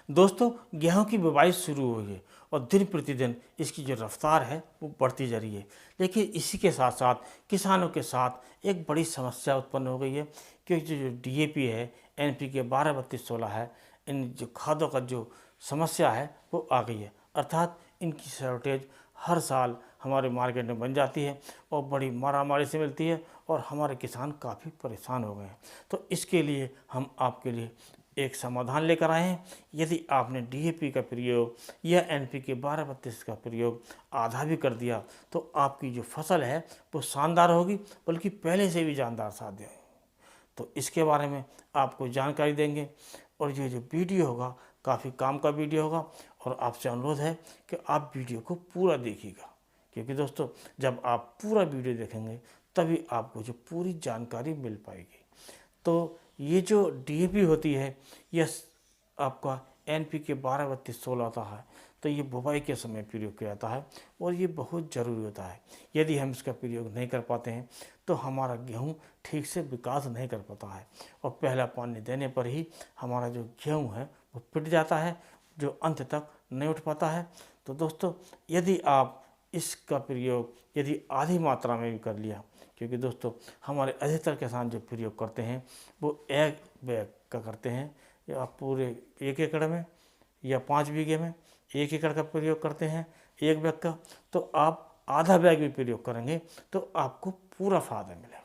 दोस्तों, गेहूं की बुवाई शुरू हुई है और दिन प्रतिदिन इसकी जो रफ्तार है वो बढ़ती जा रही है। लेकिन इसी के साथ साथ किसानों के साथ एक बड़ी समस्या उत्पन्न हो गई है कि जो डीएपी है, एनपीके 12-32-16 है, इन जो खादों का जो समस्या है वो आ गई है। अर्थात इनकी शॉर्टेज हर साल हमारे मार्केट में बन जाती है और बड़ी मारामारी से मिलती है और हमारे किसान काफ़ी परेशान हो गए हैं। तो इसके लिए हम आपके लिए एक समाधान लेकर आए हैं। यदि आपने डीएपी का प्रयोग या एनपीके 12-32 का प्रयोग आधा भी कर दिया तो आपकी जो फसल है वो शानदार होगी, बल्कि पहले से भी जानदार साध्य है। तो इसके बारे में आपको जानकारी देंगे और ये जो वीडियो होगा काफ़ी काम का वीडियो होगा और आपसे अनुरोध है कि आप वीडियो को पूरा देखिएगा, क्योंकि दोस्तों जब आप पूरा वीडियो देखेंगे तभी आपको जो पूरी जानकारी मिल पाएगी। तो ये जो डीएपी होती है यह आपका एनपीके 12-32-16 होता है, तो ये बुवाई के समय प्रयोग किया जाता है और ये बहुत ज़रूरी होता है। यदि हम इसका प्रयोग नहीं कर पाते हैं तो हमारा गेहूं ठीक से विकास नहीं कर पाता है और पहला पानी देने पर ही हमारा जो गेहूं है वो पिट जाता है, जो अंत तक नहीं उठ पाता है। तो दोस्तों, यदि आप इसका प्रयोग यदि आधी मात्रा में भी कर लिया, क्योंकि दोस्तों हमारे अधिकतर किसान जो प्रयोग करते हैं वो एक बैग का करते हैं, या पूरे 1 एकड़ में या 5 बीघे में 1 एकड़ का प्रयोग करते हैं 1 बैग का, तो आप आधा बैग भी प्रयोग करेंगे तो आपको पूरा फ़ायदा मिलेगा।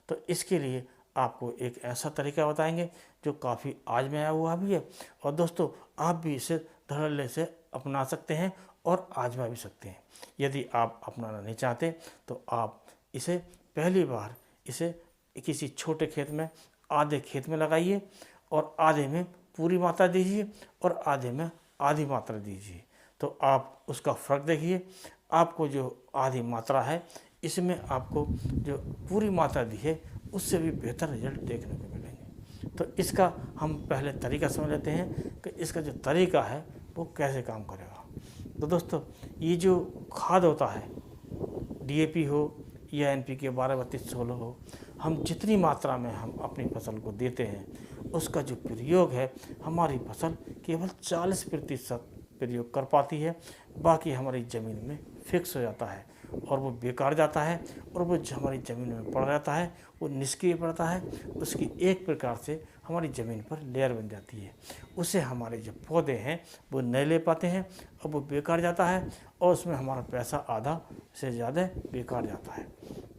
तो इसके लिए आपको एक ऐसा तरीका बताएंगे जो काफ़ी आजमाया हुआ भी है और दोस्तों आप भी इसे धड़ल्ले से अपना सकते हैं और आजमा भी सकते हैं। यदि आप अपनाना नहीं चाहते तो आप इसे पहली बार इसे किसी छोटे खेत में आधे खेत में लगाइए और आधे में पूरी मात्रा दीजिए और आधे में आधी मात्रा दीजिए, तो आप उसका फ़र्क देखिए। आपको जो आधी मात्रा है इसमें आपको जो पूरी मात्रा दी है उससे भी बेहतर रिजल्ट देखने को मिलेंगे। तो इसका हम पहले तरीका समझ लेते हैं कि इसका जो तरीका है वो कैसे काम करेगा। तो दोस्तों, ये जो खाद होता है, डीएपी हो या एनपीके 12-32-16 हो, हम जितनी मात्रा में हम अपनी फसल को देते हैं उसका जो प्रयोग है हमारी फसल केवल 40% प्रयोग कर पाती है। बाकी हमारी ज़मीन में फिक्स हो जाता है और वो बेकार जाता है और वो हमारी ज़मीन में पड़ जाता है, वो निष्क्रिय पड़ता है। उसकी एक प्रकार से हमारी ज़मीन पर लेयर बन जाती है, उससे हमारे जो पौधे हैं वो नहीं ले पाते हैं और वो बेकार जाता है और उसमें हमारा पैसा आधा से ज़्यादा बेकार जाता है।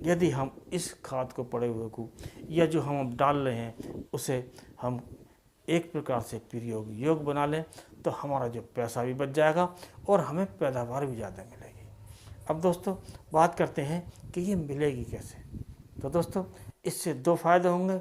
यदि हम इस खाद को पड़े हुए को या जो हम अब डाल रहे हैं उसे हम एक प्रकार से प्रयोग योग्य बना लें तो हमारा जो पैसा भी बच जाएगा और हमें पैदावार भी ज़्यादा मिलेगी। अब दोस्तों बात करते हैं कि ये मिलेगी कैसे। तो दोस्तों इससे दो फायदे होंगे।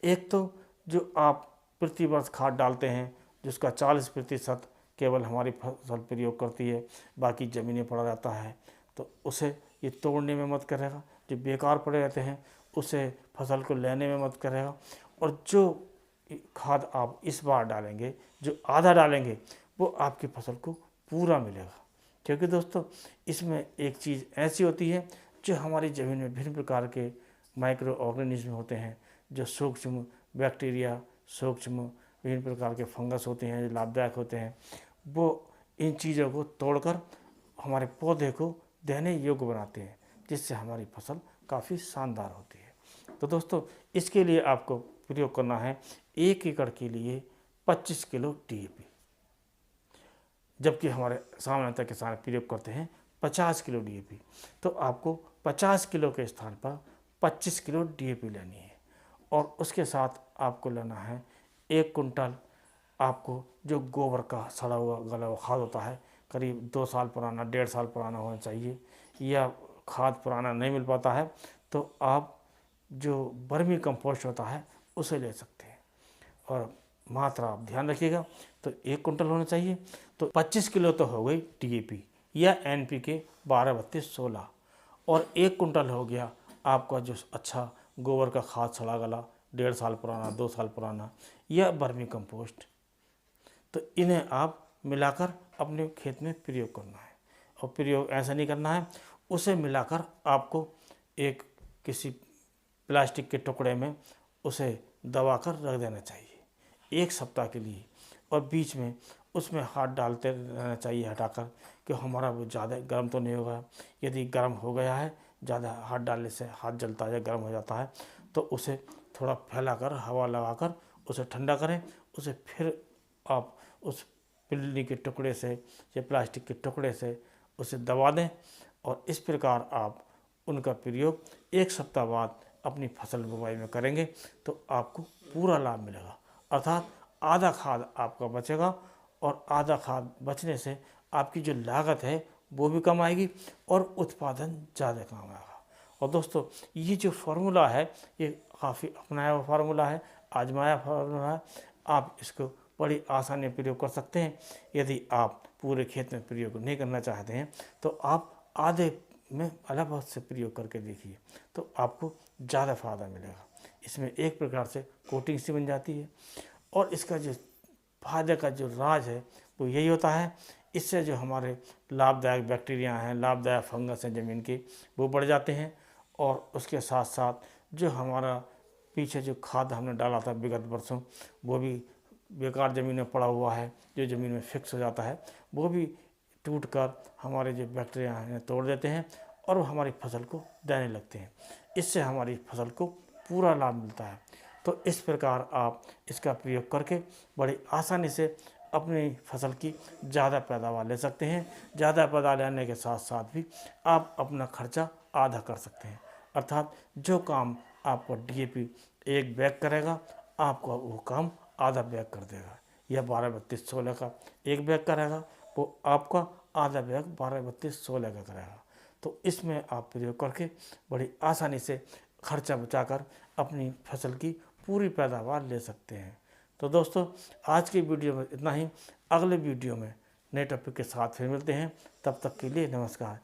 एक तो जो आप प्रति वर्ष खाद डालते हैं जिसका 40% केवल हमारी फसल प्रयोग करती है, बाकी ज़मीनें पड़ा रहता है, तो उसे ये तोड़ने में मदद करेगा। जो बेकार पड़े रहते हैं उसे फसल को लेने में मदद करेगा। और जो खाद आप इस बार डालेंगे, जो आधा डालेंगे, वो आपकी फसल को पूरा मिलेगा। क्योंकि दोस्तों इसमें एक चीज़ ऐसी होती है जो हमारी ज़मीन में विभिन्न प्रकार के माइक्रो ऑर्गेनिज्म होते हैं, जो सूक्ष्म बैक्टीरिया, सूक्ष्म विभिन्न प्रकार के फंगस होते हैं जो लाभदायक होते हैं, वो इन चीज़ों को तोड़कर हमारे पौधे को देने योग्य बनाते हैं, जिससे हमारी फसल काफ़ी शानदार होती है। तो दोस्तों इसके लिए आपको प्रयोग करना है 1 एकड़ के लिए 25 किलो डीएपी, जबकि हमारे सामान्यतः किसान प्रयोग करते हैं 50 किलो डीएपी। तो आपको 50 किलो के स्थान पर 25 किलो डीएपी लेनी है और उसके साथ आपको लेना है 1 कुंटल आपको जो गोबर का सड़ा हुआ गला हुआ खाद होता है, करीब 2 साल पुराना, 1.5 साल पुराना होना चाहिए, या खाद पुराना नहीं मिल पाता है तो आप जो वर्मी कंपोस्ट होता है उसे ले सकते हैं। और मात्रा आप ध्यान रखिएगा, तो 1 कुंटल होना चाहिए। तो 25 किलो तो हो गई डीएपी या एनपीके 12-32-16 और 1 कुंटल हो गया आपका जो अच्छा गोबर का खाद सड़ा गला 1.5 साल पुराना, 2 साल पुराना, या वर्मी कंपोस्ट। तो इन्हें आप मिलाकर अपने खेत में प्रयोग करना है। और प्रयोग ऐसा नहीं करना है, उसे मिलाकर आपको एक किसी प्लास्टिक के टुकड़े में उसे दबा कर रख देना चाहिए 1 सप्ताह के लिए, और बीच में उसमें हाथ डालते रहना चाहिए हटाकर कि हमारा वो ज़्यादा गर्म तो नहीं होगा। यदि गर्म हो गया है, ज़्यादा हाथ डालने से हाथ जलता है, गर्म हो जाता है, तो उसे थोड़ा फैलाकर हवा लगाकर उसे ठंडा करें। उसे फिर आप उस पिल्ली के टुकड़े से या प्लास्टिक के टुकड़े से उसे दबा दें और इस प्रकार आप उनका प्रयोग 1 सप्ताह बाद अपनी फसल बुवाई में करेंगे तो आपको पूरा लाभ मिलेगा। अर्थात आधा खाद आपका बचेगा और आधा खाद बचने से आपकी जो लागत है वो भी कम आएगी और उत्पादन ज़्यादा कम आएगा। और दोस्तों, ये जो फार्मूला है ये काफ़ी अपनाया हुआ फार्मूला है, आजमाया फार्मूला है। आप इसको बड़ी आसानी से प्रयोग कर सकते हैं। यदि आप पूरे खेत में प्रयोग नहीं करना चाहते हैं तो आप आधे में अलग से प्रयोग करके देखिए तो आपको ज़्यादा फायदा मिलेगा। इसमें एक प्रकार से कोटिंग सी बन जाती है और इसका जो फायदे का जो राज है वो यही होता है, इससे जो हमारे लाभदायक बैक्टीरिया हैं, लाभदायक फंगस हैं ज़मीन के, वो बढ़ जाते हैं। और उसके साथ साथ जो हमारा पीछे जो खाद हमने डाला था विगत वर्षों, वो भी बेकार ज़मीन में पड़ा हुआ है, जो ज़मीन में फिक्स हो जाता है, वो भी टूट कर हमारे जो बैक्टीरिया हैं तोड़ देते हैं और वो हमारी फसल को देने लगते हैं। इससे हमारी फसल को पूरा लाभ मिलता है। तो इस प्रकार आप इसका प्रयोग करके बड़ी आसानी से अपनी फसल की ज़्यादा पैदावार ले सकते हैं। ज़्यादा पैदावार लेने के साथ साथ भी आप अपना खर्चा आधा कर सकते हैं। अर्थात जो काम आपका डीएपी 1 बैग करेगा, आपका वो काम आधा बैग कर देगा। या 12-32-16 का 1 बैग करेगा, वो आपका आधा बैग 12-32-16 का करेगा। तो इसमें आप प्रयोग करके बड़ी आसानी से खर्चा बचाकर अपनी फसल की पूरी पैदावार ले सकते हैं। तो दोस्तों, आज की वीडियो में इतना ही। अगले वीडियो में नए टॉपिक के साथ फिर मिलते हैं। तब तक के लिए नमस्कार।